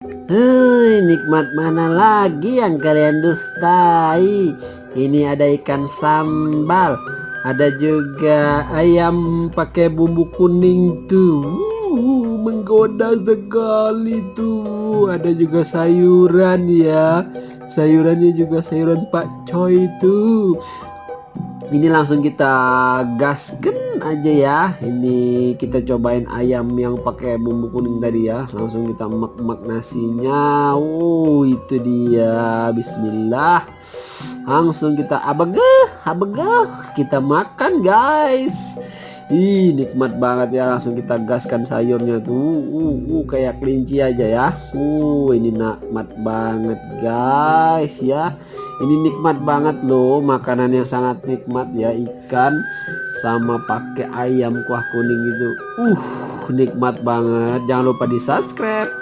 Hei, nikmat mana lagi yang kalian dustai? Ini ada ikan sambal, ada juga ayam pakai bumbu kuning tuh. Menggoda sekali tuh. Ada juga sayuran ya. Sayurannya juga sayuran Pak Coy tuh. Ini langsung kita gasken aja ya. Ini kita cobain ayam yang pakai bumbu kuning tadi ya. Langsung kita mak nasinya. Itu dia. Bismillah. Langsung kita abegeh, abegeh. Kita makan guys. Ih, nikmat banget ya. Langsung kita gaskan sayurnya tuh. Kayak kelinci aja ya. Ini nikmat banget guys ya. Ini nikmat banget loh, makanan yang sangat nikmat ya, ikan sama pakai ayam kuah kuning itu. Nikmat banget. Jangan lupa di subscribe.